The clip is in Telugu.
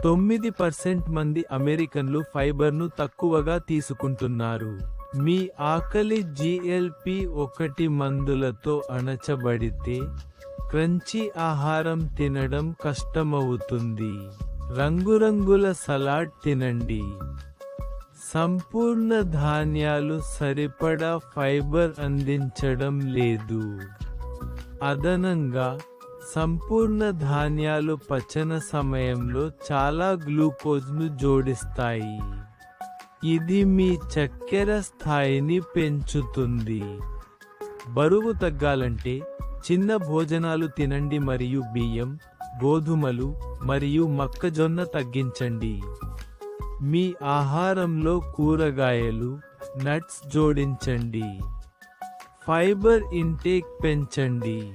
9% మంది అమెరికన్లు ఫైబర్ను తక్కువగా తీసుకుంటున్నారు. మీ ఆకలి GLP-1 మందులతో అణచబడితే, క్రంచీ ఆహారం తినడం కష్టమవుతుంది. రంగురంగుల సలాడ్ తినండి. సంపూర్ణ ధాన్యాలు సరిపడా ఫైబర్ అందించడం లేదు. అదనంగా, సంపూర్ణ ధాన్యాలు పచన సమయంలో చాలా గ్లూకోజ్ను జోడిస్తాయి. ఇది మీ చక్కెర స్థాయిని పెంచుతుంది. బరువు తగ్గాలంటే, చిన్న భోజనాలు తినండి మరియు బియ్యం, గోధుమలు, మరియు మొక్కజొన్న తగ్గించండి. మీ ఆహారంలో కూరగాయలు, నట్స్ జోడించండి. ఫైబర్ ఇంటేక్ పెంచండి.